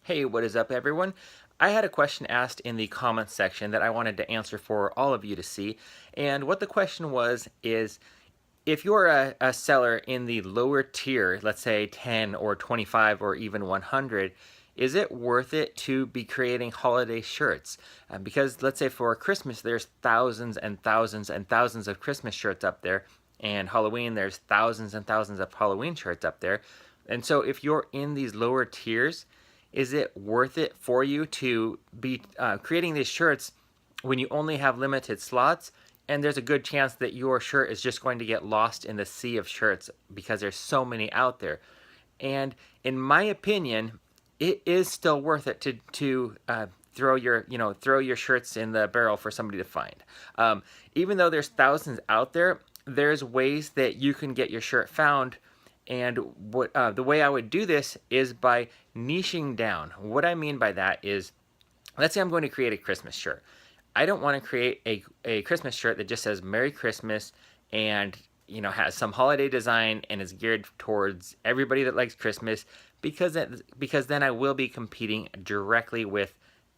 Hey, what is up, everyone? I had a question asked in the comments section that I wanted to answer for all of you to see. And what the question was is, if you're a seller in the lower tier, let's say 10 or 25 or even 100, is it worth it to be creating holiday shirts? Because let's say for Christmas, there's thousands and thousands and thousands of Christmas shirts up there. And Halloween, there's thousands and thousands of Halloween shirts up there. And so if you're in these lower tiers, is it worth it for you to be creating these shirts when you only have limited slots? And there's a good chance that your shirt is just going to get lost in the sea of shirts because there's so many out there. And in my opinion, it is still worth it to throw your shirts in the barrel for somebody to find. Even though there's thousands out there, there's ways that you can get your shirt found. And the way I would do this is by niching down. What I mean by that is, let's say I'm going to create a Christmas shirt. I don't want to create a Christmas shirt that just says Merry Christmas and has some holiday design and is geared towards everybody that likes Christmas, because then I will be competing directly with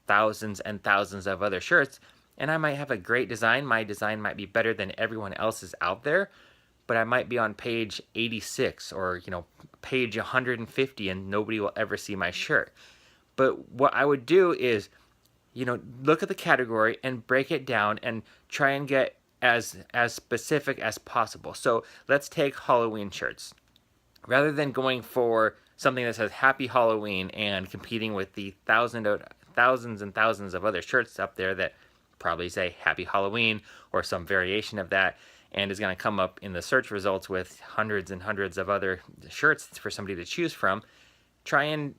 thousands and thousands of other shirts, and I might have a great design. My design might be better than everyone else's out there, but I might be on page 86 or page 150 and nobody will ever see my shirt. But what I would do is look at the category and break it down and try and get as specific as possible. So let's take Halloween shirts. Rather than going for something that says Happy Halloween and competing with the thousands and thousands of other shirts up there that probably say Happy Halloween or some variation of that, and is going to come up in the search results with hundreds and hundreds of other shirts for somebody to choose from, try and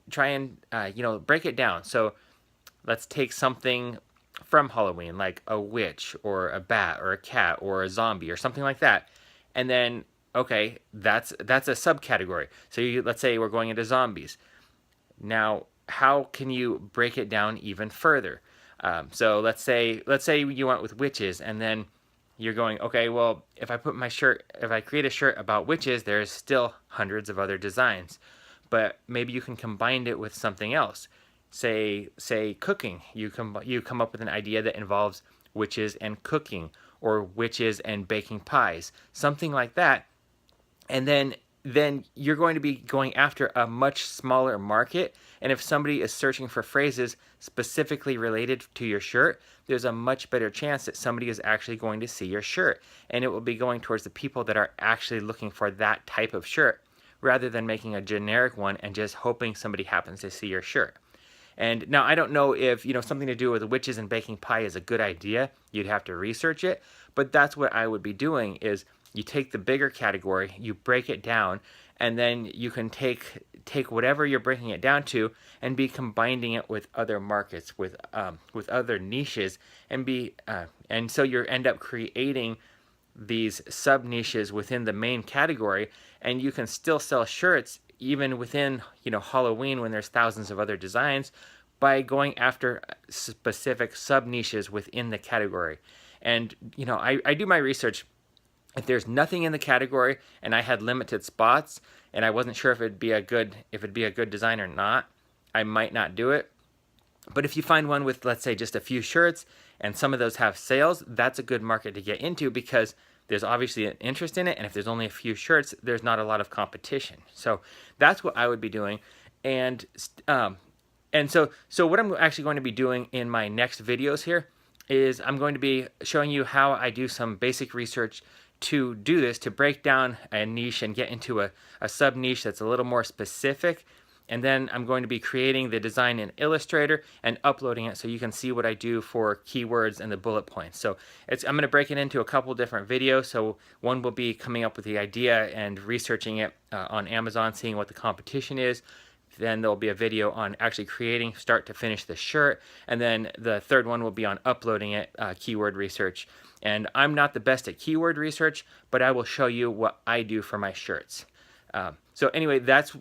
break it down. So let's take something from Halloween, like a witch or a bat or a cat or a zombie or something like that. And then, okay, that's a subcategory. So let's say we're going into zombies. Now, how can you break it down even further? So let's say you went with witches, and then you're going, okay, well, if I create a shirt about witches, there's still hundreds of other designs. But maybe you can combine it with something else. Say cooking. You come up with an idea that involves witches and cooking, or witches and baking pies, something like that. And then you're going to be going after a much smaller market. And if somebody is searching for phrases specifically related to your shirt, there's a much better chance that somebody is actually going to see your shirt. And it will be going towards the people that are actually looking for that type of shirt, rather than making a generic one and just hoping somebody happens to see your shirt. And now I don't know if something to do with witches and baking pie is a good idea. You'd have to research it. But that's what I would be doing is, you take the bigger category, you break it down, and then you can take whatever you're breaking it down to and be combining it with other markets, with other niches, and so you end up creating these sub niches within the main category, and you can still sell shirts even within Halloween, when there's thousands of other designs, by going after specific sub niches within the category. And I do my research. If there's nothing in the category and I had limited spots and I wasn't sure if it'd be a good design or not, I might not do it. But if you find one with, let's say, just a few shirts and some of those have sales, that's a good market to get into, because there's obviously an interest in it, and if there's only a few shirts, there's not a lot of competition. So that's what I would be doing. And so what I'm actually going to be doing in my next videos here is, I'm going to be showing you how I do some basic research to do this, to break down a niche and get into a sub niche that's a little more specific. And then I'm going to be creating the design in Illustrator and uploading it so you can see what I do for keywords and the bullet points. So I'm going to break it into a couple different videos. So one will be coming up with the idea and researching it on Amazon, seeing what the competition is. Then there'll be a video on actually creating start to finish the shirt. And then the third one will be on uploading it, keyword research. And I'm not the best at keyword research, but I will show you what I do for my shirts. So anyway, that's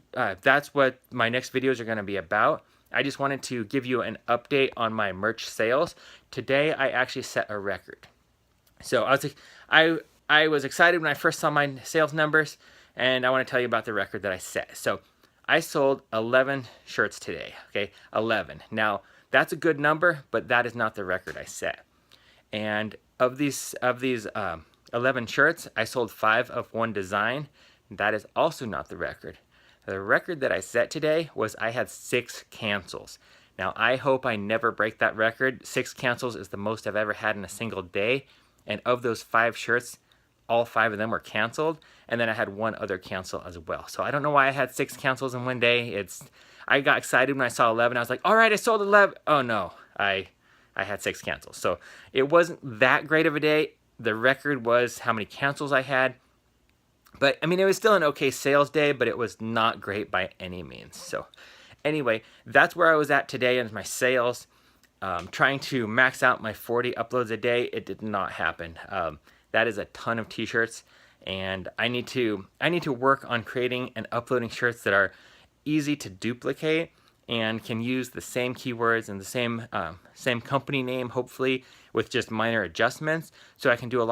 what my next videos are going to be about. I just wanted to give you an update on my merch sales. Today, I actually set a record. So I was excited when I first saw my sales numbers, and I want to tell you about the record that I set. So I sold 11 shirts today, okay? 11. Now, that's a good number, but that is not the record I set. And of these 11 shirts, I sold 5 of one design. That is also not the record. The record that I set today was I had 6 cancels. Now, I hope I never break that record. 6 cancels is the most I've ever had in a single day. And of those 5 shirts, all 5 of them were canceled. And then I had 1 other cancel as well. So I don't know why I had 6 cancels in one day. I got excited when I saw 11. I was like, all right, I sold 11. Oh no, I had 6 cancels. So it wasn't that great of a day. The record was how many cancels I had. But I mean, it was still an okay sales day, but it was not great by any means. So anyway, that's where I was at today in my sales. Trying to max out my 40 uploads a day. It did not happen. That is a ton of t-shirts, and I need to work on creating and uploading shirts that are easy to duplicate and can use the same keywords and the same company name, hopefully, with just minor adjustments, so I can do a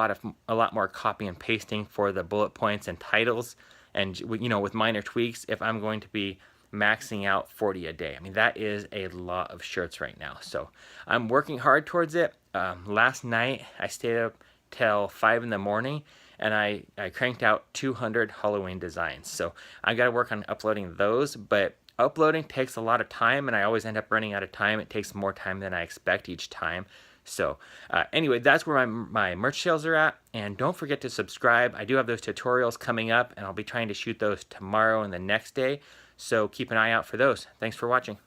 lot more copy and pasting for the bullet points and titles, and with minor tweaks if I'm going to be maxing out 40 a day. I mean, that is a lot of shirts right now, so I'm working hard towards it. Last night I stayed up till 5 in the morning, and I cranked out 200 Halloween designs. So I got to work on uploading those, but uploading takes a lot of time, and I always end up running out of time. It takes more time than I expect each time. So anyway, that's where my merch sales are at, and don't forget to subscribe. I do have those tutorials coming up, and I'll be trying to shoot those tomorrow and the next day, so keep an eye out for those. Thanks for watching.